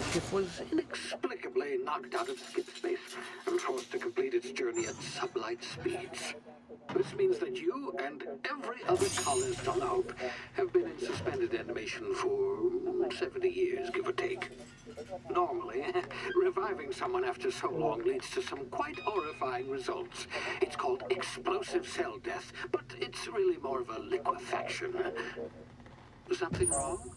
ship was inexplicably knocked out of skip space and forced to complete its journey at sublight speeds. This means that you and every other colonist on Hope have been in suspended animation for 70 years, give or take. Normally, reviving someone after so long leads to some quite horrifying results. It's called explosive cell death, but it's really more of a liquefaction. Something wrong?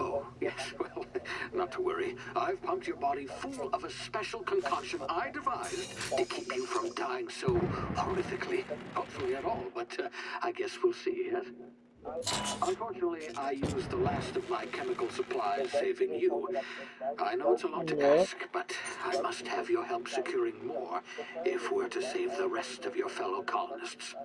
Oh, yes, well, not to worry. I've pumped your body full of a special concoction I devised to keep you from dying so horrifically. Hopefully at all, but I guess we'll see, yes? Unfortunately, I used the last of my chemical supplies saving you. I know it's a lot to Yeah. ask, but I must have your help securing more if we're to save the rest of your fellow colonists.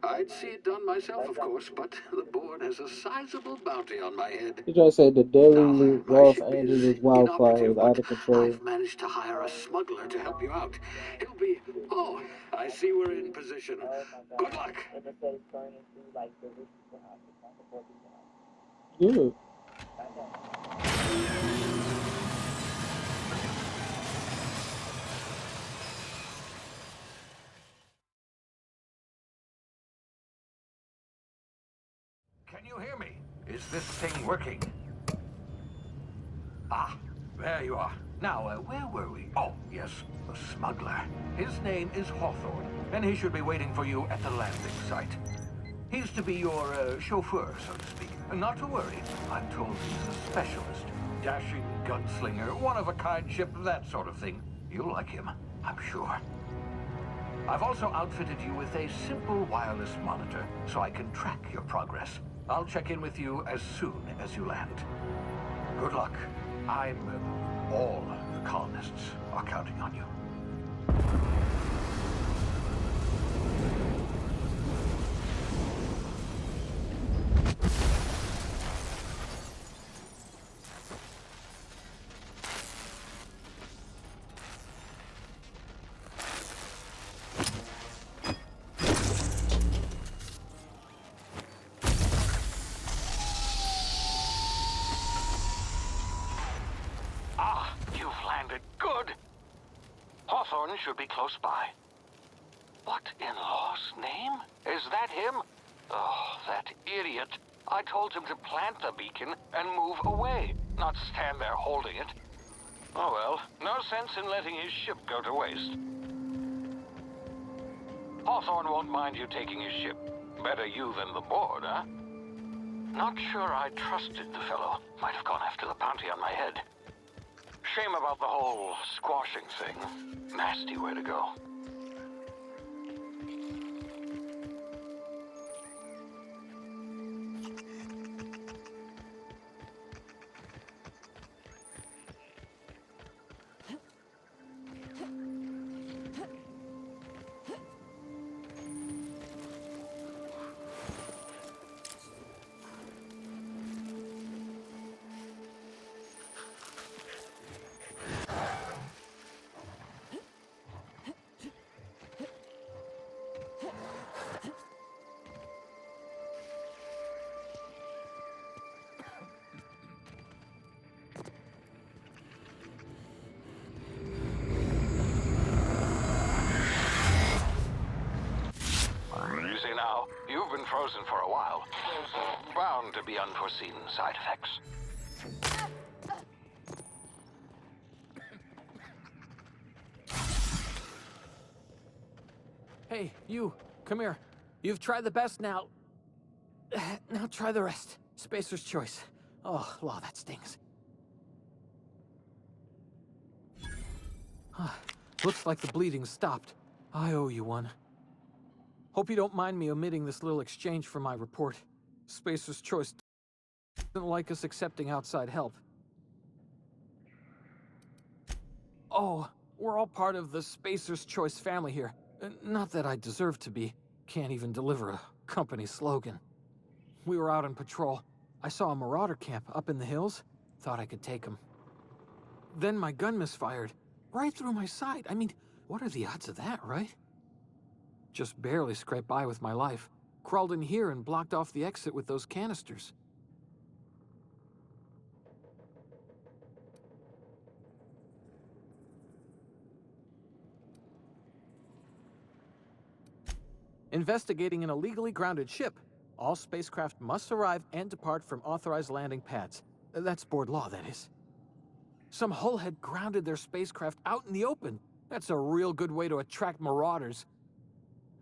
I'd see it done myself, of course, but the board has a sizable bounty on my head. You just said the daily Now, loot my Los ship is Angeles wildfire is inoperative, out but of control. I've managed to hire a smuggler to help you out. He'll be... Oh, I see we're in position. Good luck. Good. Can you hear me? Is this thing working? Ah, there you are. Now, where were we? Oh, yes, the smuggler. His name is Hawthorne, and he should be waiting for you at the landing site. He's to be your chauffeur, so to speak. Not to worry, I'm told he's a specialist. Dashing gunslinger, one-of-a-kind ship, that sort of thing. You'll like him, I'm sure. I've also outfitted you with a simple wireless monitor, so I can track your progress. I'll check in with you as soon as you land. Good luck. All the colonists are counting on you. Good. Hawthorne should be close by. What in law's name? Is that him? Oh, that idiot. I told him to plant the beacon and move away, not stand there holding it. Oh well, no sense in letting his ship go to waste. Hawthorne won't mind you taking his ship. Better you than the board, huh? Not sure I trusted the fellow. Might have gone after the bounty on my head. Shame about the whole squashing thing. Nasty way to go. Easy now. You've been frozen for a while. Bound to be unforeseen side effects. Hey, you, come here. You've tried the best now. Now try the rest. Spacer's choice. Oh, law, that stings. Looks like the bleeding stopped. I owe you one. Hope you don't mind me omitting this little exchange from my report. Spacer's choice doesn't like us accepting outside help. Oh, we're all part of the Spacer's Choice family here. Not that I deserve to be. Can't even deliver a company slogan. We were out on patrol. I saw a marauder camp up in the hills. Thought I could take him. Then my gun misfired. Right through my side. I mean, what are the odds of that, right? Just barely scraped by with my life. Crawled in here and blocked off the exit with those canisters. investigating an illegally grounded ship. All spacecraft must arrive and depart from authorized landing pads. That's board law, that is. Some hullhead grounded their spacecraft out in the open. That's a real good way to attract marauders.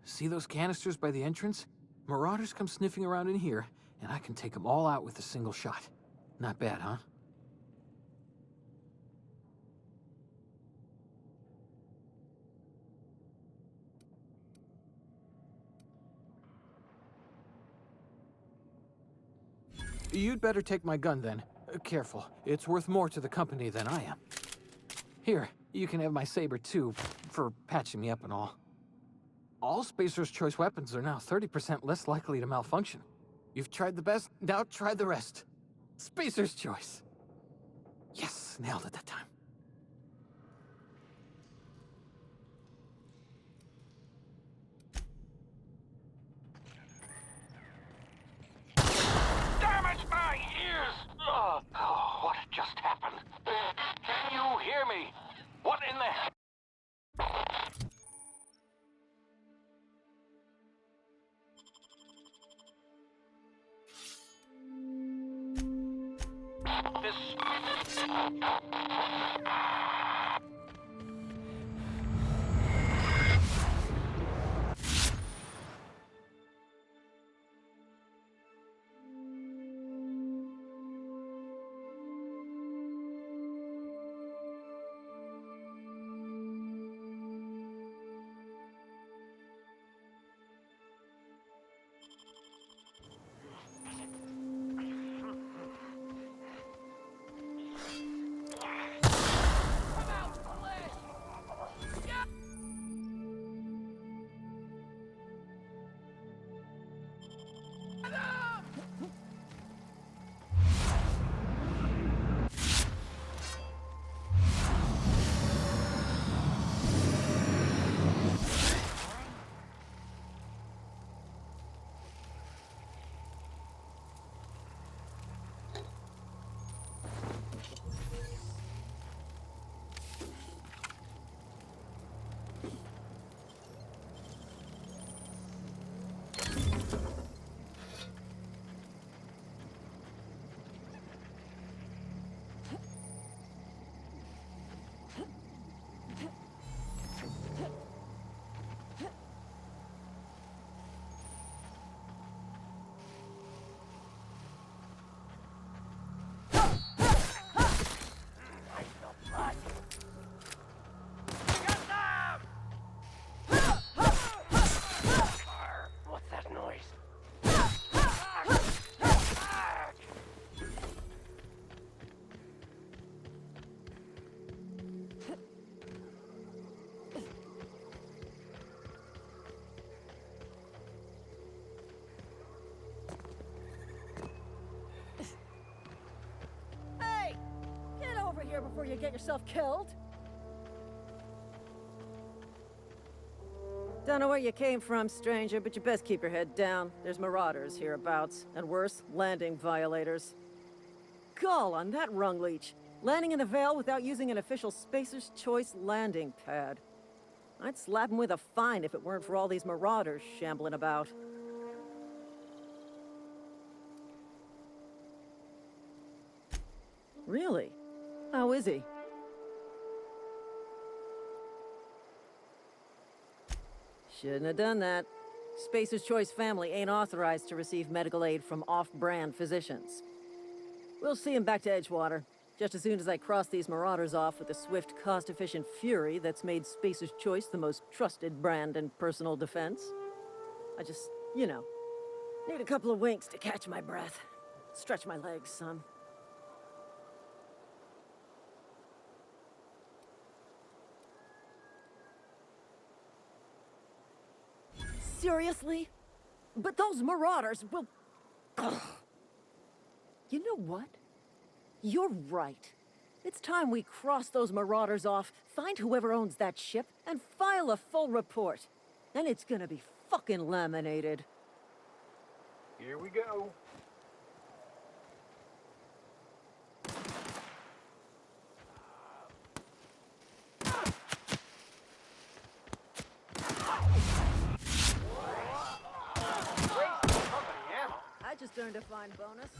See those canisters by the entrance? Marauders come sniffing around in here, and I can take them all out with a single shot. Not bad, huh? You'd better take my gun then. Careful, it's worth more to the company than I am. Here, you can have my saber too, for patching me up and all. All Spacer's Choice weapons are now 30% less likely to malfunction. You've tried the best, now try the rest. Spacer's Choice. Yes, nailed it that time. Damage my ears! Oh, what just happened? Can you hear me? What in the... What's that noise? Hey! Get over here before you get yourself killed! Don't know where you came from, stranger, but you best keep your head down. There's marauders hereabouts, and worse, landing violators. Gall on that rung leech. Landing in the Vale without using an official Spacer's Choice landing pad. I'd slap him with a fine if it weren't for all these marauders shambling about. Really? How is he? Shouldn't have done that. Spacer's Choice family ain't authorized to receive medical aid from off-brand physicians. We'll see him back to Edgewater, just as soon as I cross these marauders off with the swift, cost-efficient fury that's made Spacer's Choice the most trusted brand in personal defense. I just, you know, need a couple of winks to catch my breath. Stretch my legs, son. Seriously? But those marauders will... Ugh. You know what? You're right. It's time we cross those marauders off, find whoever owns that ship, and file a full report. Then it's gonna be fucking laminated. Here we go. just earned a fine bonus.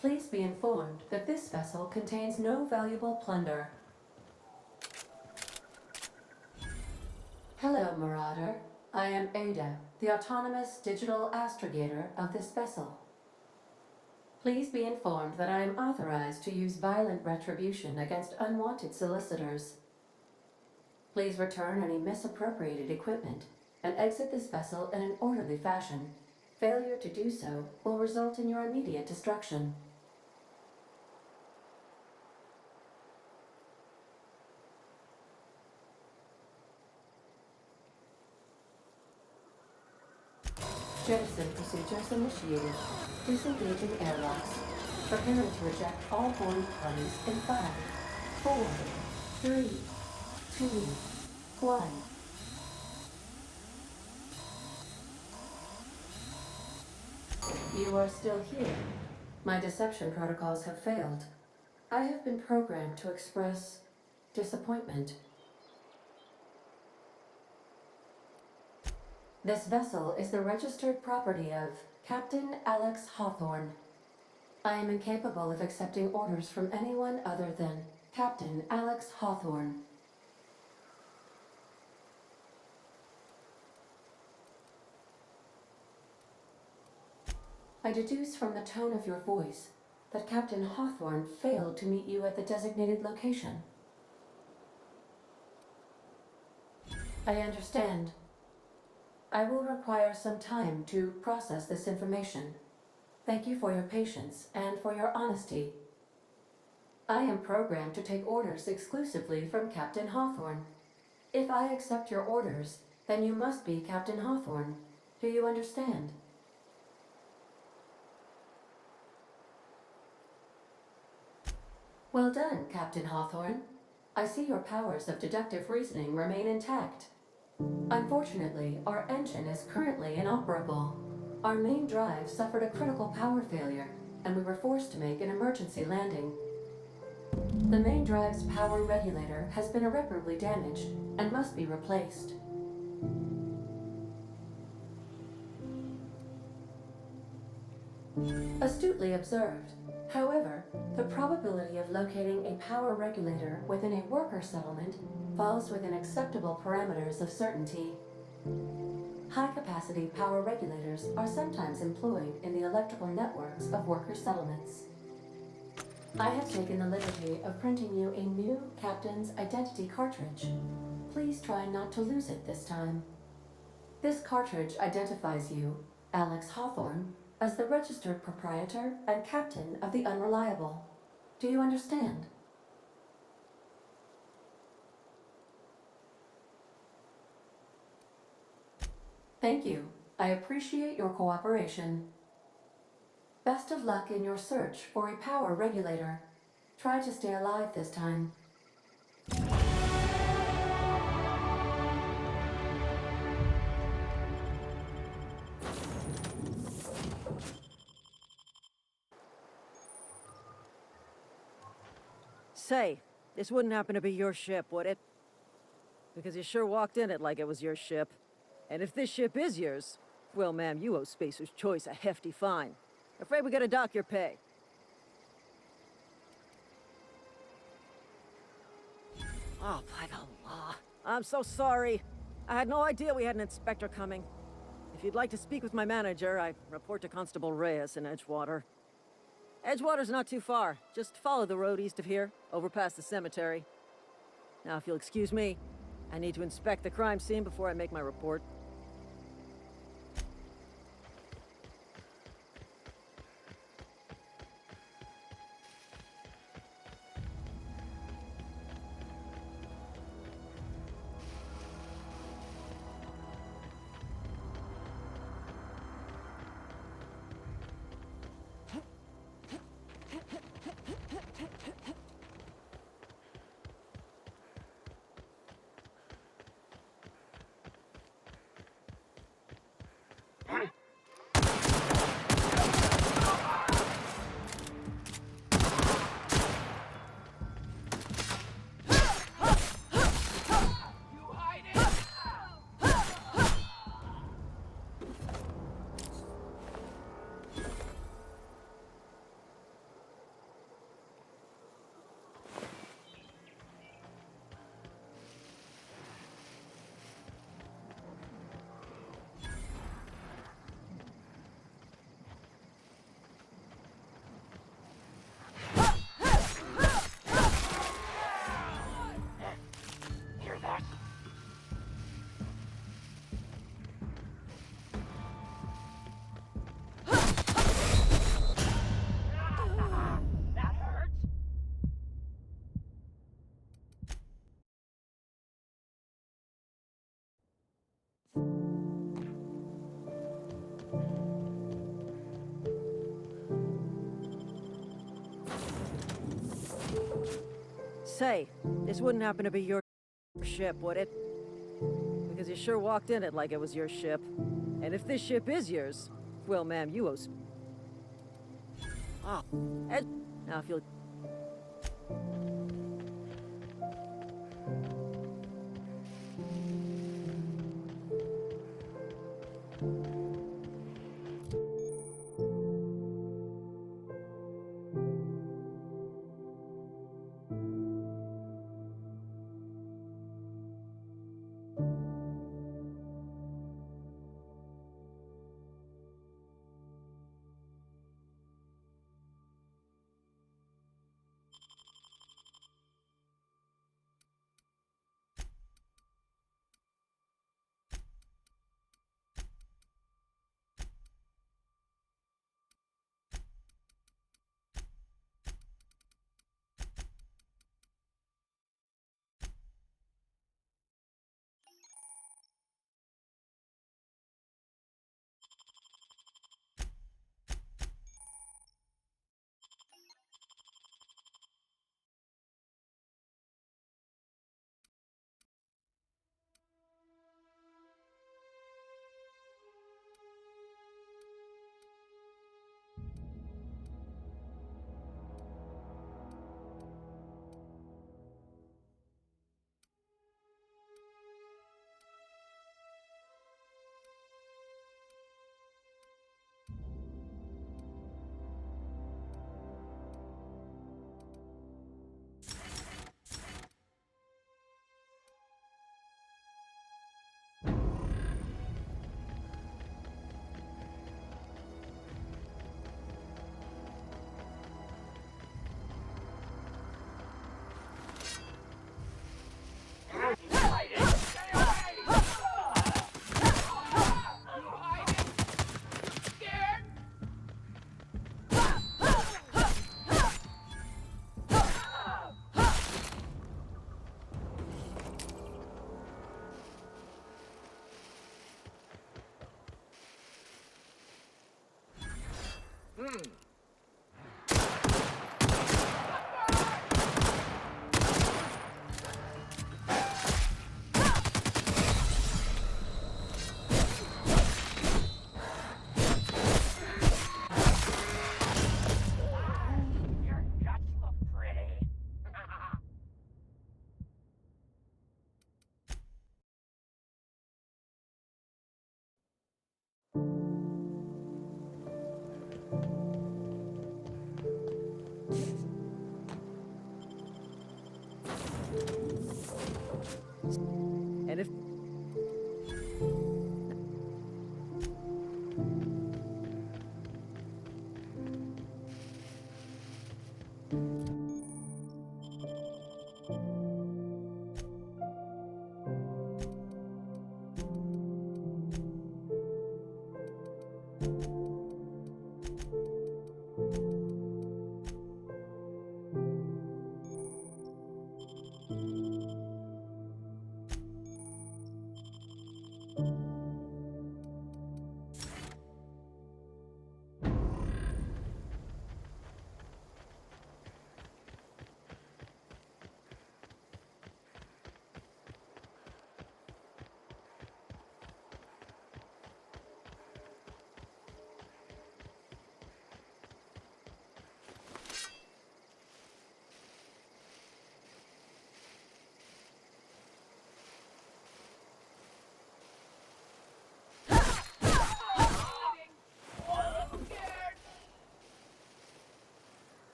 Please be informed that this vessel contains no valuable plunder. Hello, Marauder. I am Ada, the autonomous digital astrogator of this vessel. Please be informed that I am authorized to use violent retribution against unwanted solicitors. Please return any misappropriated equipment and exit this vessel in an orderly fashion. Failure to do so will result in your immediate destruction. Jettison procedures initiated. Disengaging airlocks. Preparing to eject all boarding parties in 5, 4, 3, 2, 1. You are still here. My deception protocols have failed. I have been programmed to express disappointment. This vessel is the registered property of Captain Alex Hawthorne. I am incapable of accepting orders from anyone other than Captain Alex Hawthorne. I deduce from the tone of your voice that Captain Hawthorne failed to meet you at the designated location. I understand. I will require some time to process this information. Thank you for your patience and for your honesty. I am programmed to take orders exclusively from Captain Hawthorne. If I accept your orders, then you must be Captain Hawthorne. Do you understand? Well done, Captain Hawthorne. I see your powers of deductive reasoning remain intact. Unfortunately, our engine is currently inoperable. Our main drive suffered a critical power failure, and we were forced to make an emergency landing. The main drive's power regulator has been irreparably damaged and must be replaced. Astutely observed. However, the probability of locating a power regulator within a worker settlement falls within acceptable parameters of certainty. High-capacity power regulators are sometimes employed in the electrical networks of worker settlements. I have taken the liberty of printing you a new captain's identity cartridge. Please try not to lose it this time. This cartridge identifies you, Alex Hawthorne, as the registered proprietor and captain of the Unreliable. Do you understand? Thank you. I appreciate your cooperation. Best of luck in your search for a power regulator. Try to stay alive this time. Say, this wouldn't happen to be your ship, would it? Because you sure walked in it like it was your ship. And if this ship is yours, well, ma'am, you owe Spacer's Choice a hefty fine. Afraid we gotta dock your pay. Oh, by the law. I'm so sorry. I had no idea we had an inspector coming. If you'd like to speak with my manager, I report to Constable Reyes in Edgewater. Edgewater's not too far. Just follow the road east of here, over past the cemetery. Now, if you'll excuse me, I need to inspect the crime scene before I make my report. Say, this wouldn't happen to be your ship, would it? Because you sure walked in it like it was your ship. And if this ship is yours, well, ma'am, you owe... Ah, now if you'll... And if...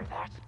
hear that?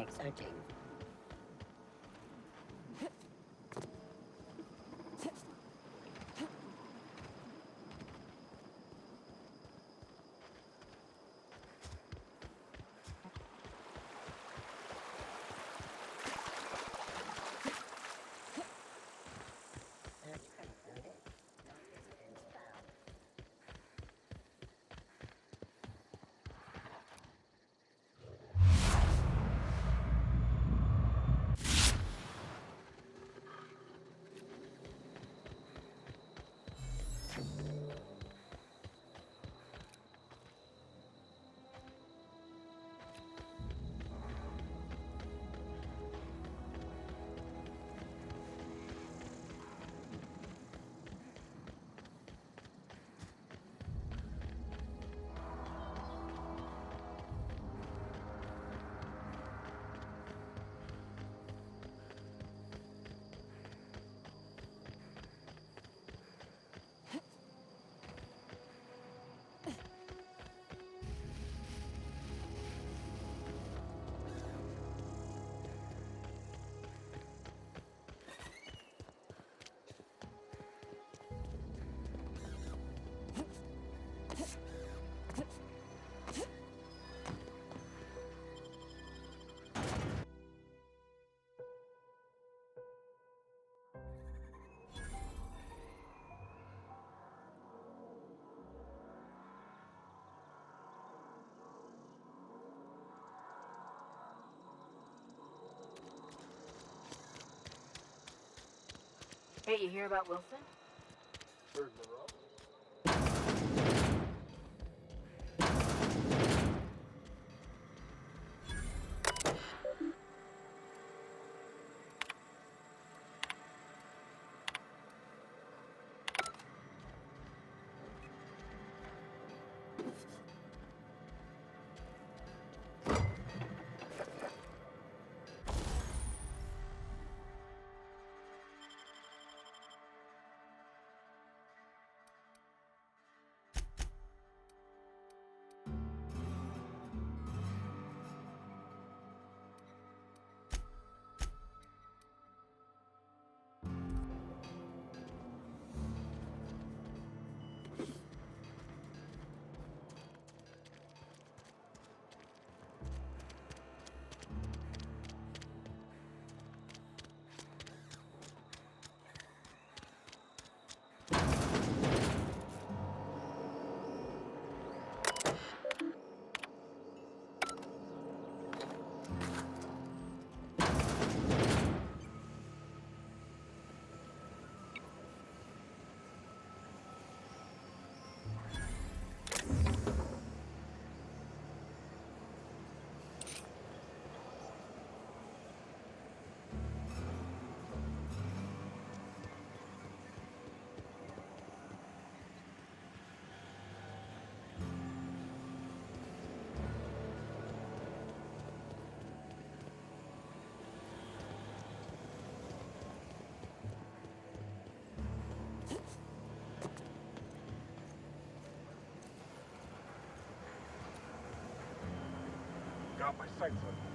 searching. Hey, you hear about Wilson? Got my sights on.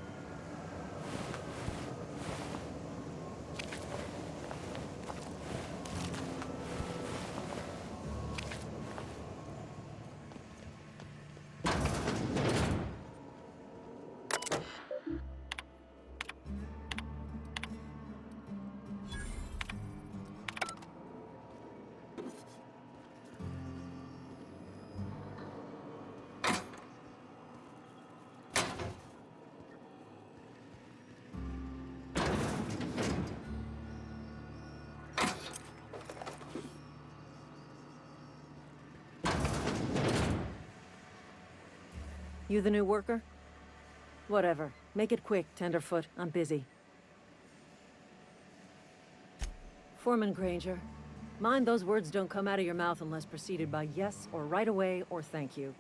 You the new worker? Whatever. Make it quick, Tenderfoot. I'm busy. Foreman Granger. Mind those words don't come out of your mouth unless preceded by yes or right away or thank you.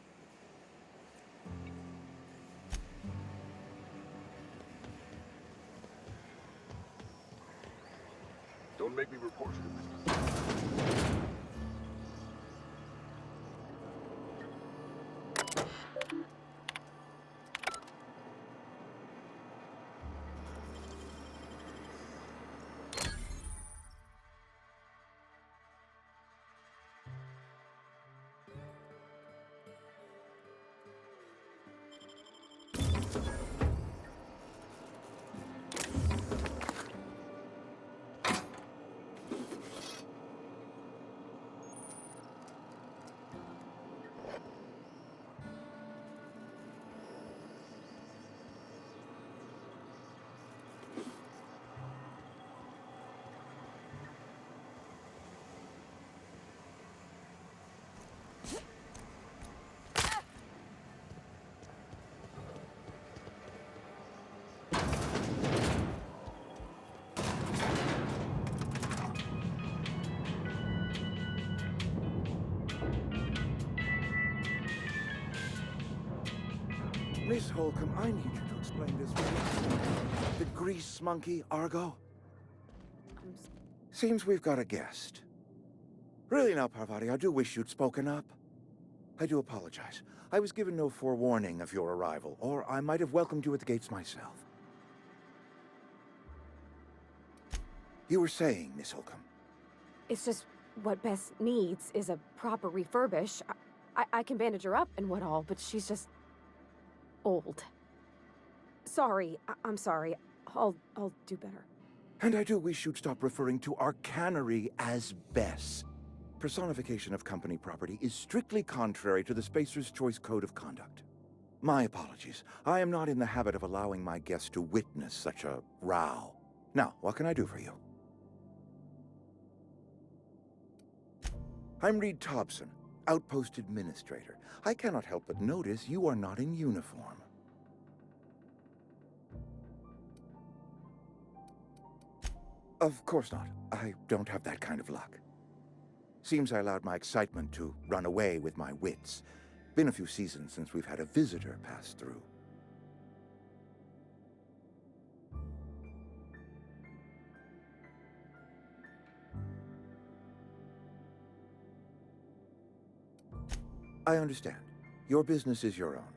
Don't make me report you to Mr. Miss Holcomb, I need you to explain this to me. The grease monkey, Argo? Seems we've got a guest. Really now, Parvati, I do wish you'd spoken up. I do apologize. I was given no forewarning of your arrival, or I might have welcomed you at the gates myself. You were saying, Miss Holcomb. It's just what Bess needs is a proper refurbish. I can bandage her up and what all, but she's just old. Sorry, I'm sorry. I'll do better. And I do wish you'd stop referring to our cannery as Bess. Personification of company property is strictly contrary to the Spacer's Choice Code of Conduct. My apologies. I am not in the habit of allowing my guests to witness such a row. Now, what can I do for you? I'm Reed Thompson, Outpost Administrator. I cannot help but notice you are not in uniform. Of course not. I don't have that kind of luck. Seems I allowed my excitement to run away with my wits. Been a few seasons since we've had a visitor pass through. I understand. Your business is your own.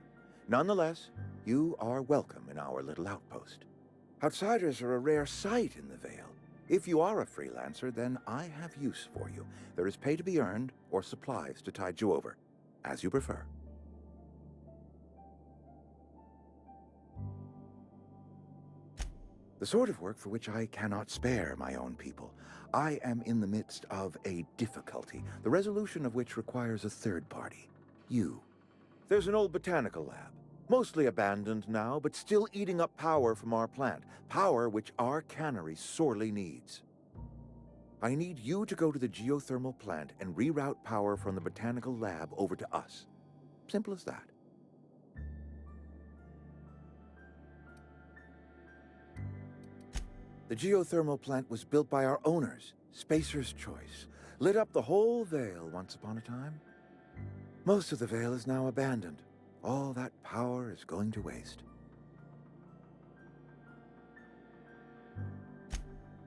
Nonetheless, you are welcome in our little outpost. Outsiders are a rare sight in the Vale. If you are a freelancer, then I have use for you. There is pay to be earned, or supplies to tide you over, as you prefer. The sort of work for which I cannot spare my own people. I am in the midst of a difficulty, the resolution of which requires a third party. You. There's an old botanical lab, mostly abandoned now, but still eating up power from our plant, power which our cannery sorely needs. I need you to go to the geothermal plant and reroute power from the botanical lab over to us. Simple as that. The geothermal plant was built by our owners, Spacer's Choice. Lit up the whole Vale once upon a time. Most of the Vale is now abandoned. All that power is going to waste.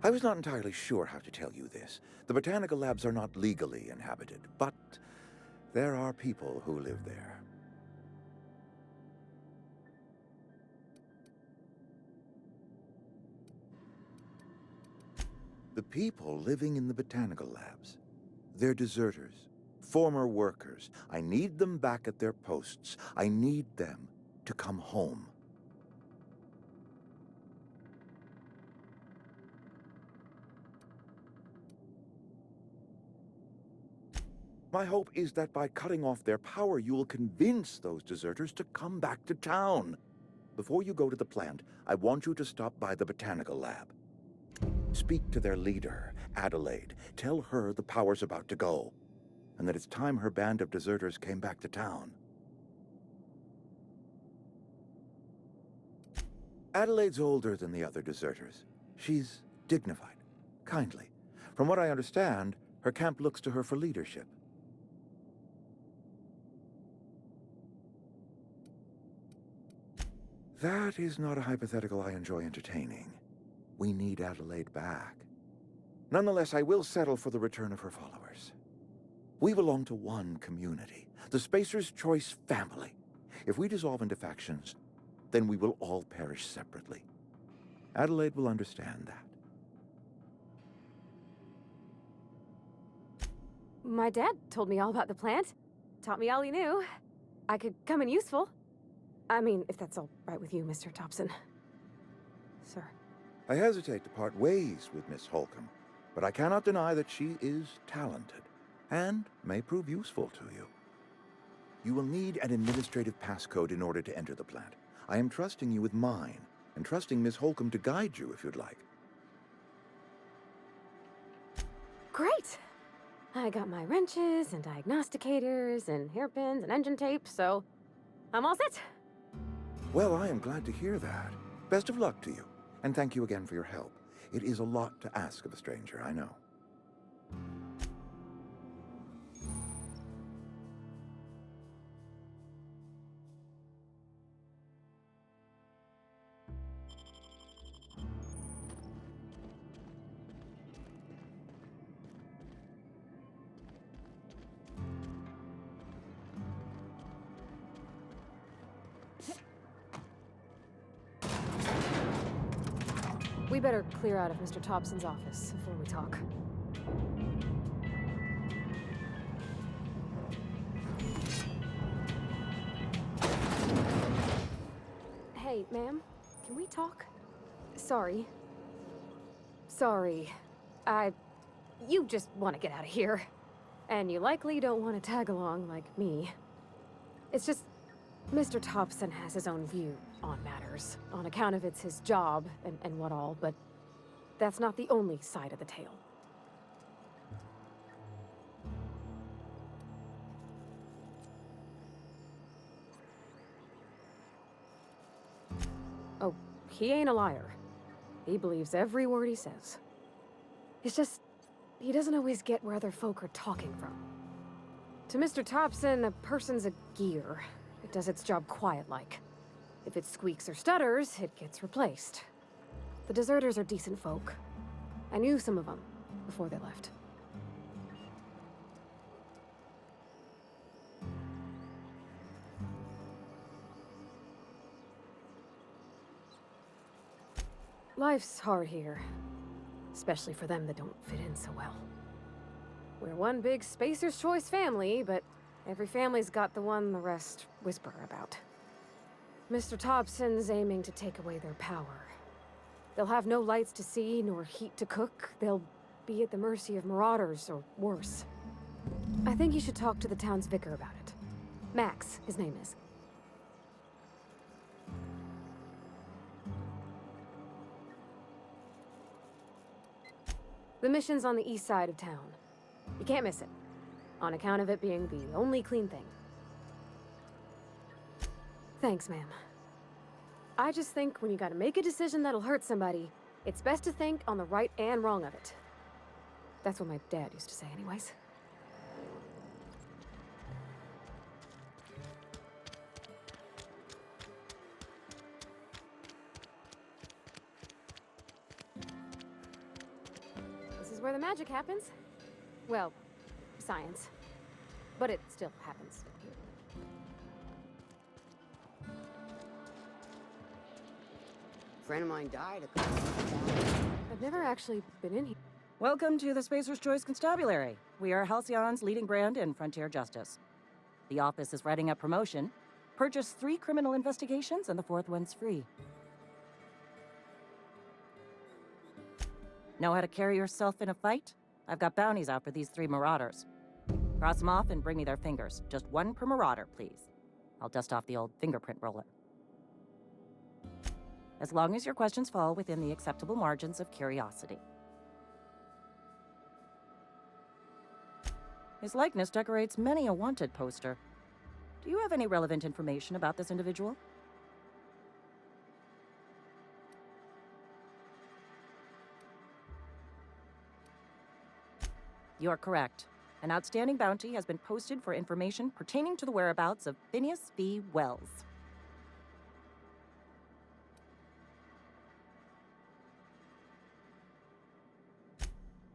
I was not entirely sure how to tell you this. The botanical labs are not legally inhabited, but there are people who live there. The people living in the botanical labs, they're deserters. Former workers. I need them back at their posts. I need them to come home. My hope is that by cutting off their power, you will convince those deserters to come back to town. Before you go to the plant, I want you to stop by the botanical lab. Speak to their leader, Adelaide. Tell her the power's about to go, and that it's time her band of deserters came back to town. Adelaide's older than the other deserters. She's dignified, kindly. From what I understand, her camp looks to her for leadership. That is not a hypothetical I enjoy entertaining. We need Adelaide back. Nonetheless, I will settle for the return of her followers. We belong to one community, the Spacer's Choice family. If we dissolve into factions, then we will all perish separately. Adelaide will understand that. My dad told me all about the plant. Taught me all he knew. I could come in useful. I mean, if that's all right with you, Mr. Thompson. Sir. I hesitate to part ways with Miss Holcomb, but I cannot deny that she is talented and may prove useful to you. You will need an administrative passcode in order to enter the plant. I am trusting you with mine, and trusting Miss Holcomb to guide you if you'd like. Great! I got my wrenches and diagnosticators and hairpins and engine tape, so I'm all set. Well, I am glad to hear that. Best of luck to you, and thank you again for your help. It is a lot to ask of a stranger, I know. We better clear out of Mr. Thompson's office before we talk. Hey, ma'am, can we talk? Sorry. Sorry. You just want to get out of here. And you likely don't want to tag along like me. It's just, Mr. Thompson has his own view on matters, on account of it's his job and what all, but that's not the only side of the tale. Oh, he ain't a liar. He believes every word he says. It's just, he doesn't always get where other folk are talking from. To Mr. Thompson, a person's a gear. It does its job quiet-like. If it squeaks or stutters, it gets replaced. The deserters are decent folk. I knew some of them before they left. Life's hard here, especially for them that don't fit in so well. We're one big Spacer's Choice family, but every family's got the one the rest whisper about. Mr. Thompson's aiming to take away their power. They'll have no lights to see, nor heat to cook. They'll be at the mercy of marauders, or worse. I think you should talk to the town's vicar about it. Max, his name is. The mission's on the east side of town. You can't miss it, on account of it being the only clean thing. Thanks, ma'am. I just think when you gotta make a decision that'll hurt somebody, it's best to think on the right and wrong of it. That's what my dad used to say anyways. This is where the magic happens. Well, science. But it still happens here. A friend of mine died a couple months ago. I've never actually been in here. Welcome to the Spacer's Choice Constabulary. We are Halcyon's leading brand in frontier justice. The office is writing up promotion. Purchase 3 criminal investigations and the 4th one's free. Know how to carry yourself in a fight? I've got bounties out for these 3 marauders. Cross them off and bring me their fingers. Just 1 per marauder, please. I'll dust off the old fingerprint roller. As long as your questions fall within the acceptable margins of curiosity. His likeness decorates many a wanted poster. Do you have any relevant information about this individual? You're correct. An outstanding bounty has been posted for information pertaining to the whereabouts of Phineas V. Wells.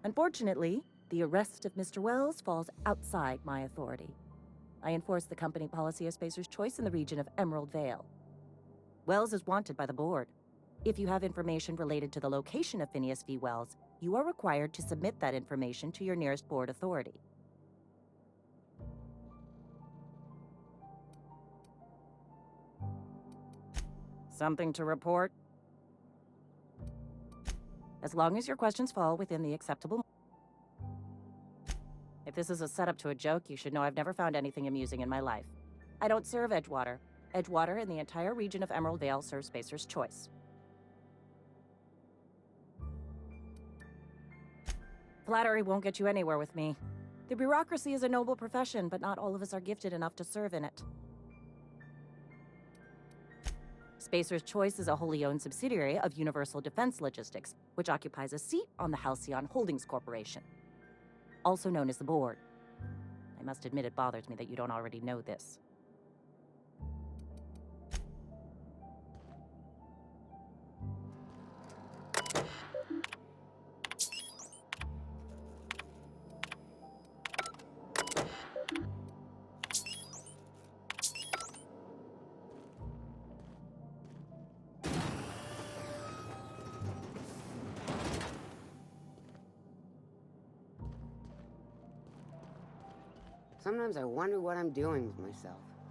Unfortunately, the arrest of Mr. Wells falls outside my authority. I enforce the company policy of Spacer's Choice in the region of Emerald Vale. Wells is wanted by the board. If you have information related to the location of Phineas V. Wells, you are required to submit that information to your nearest board authority. Something to report? As long as your questions fall within the acceptable... If this is a setup to a joke, you should know I've never found anything amusing in my life. I don't serve Edgewater. Edgewater and the entire region of Emerald Vale serve Spacer's Choice. Flattery won't get you anywhere with me. The bureaucracy is a noble profession, but not all of us are gifted enough to serve in it. Spacer's Choice is a wholly owned subsidiary of Universal Defense Logistics, which occupies a seat on the Halcyon Holdings Corporation, also known as the Board. I must admit it bothers me that you don't already know this. Sometimes I wonder what I'm doing with myself.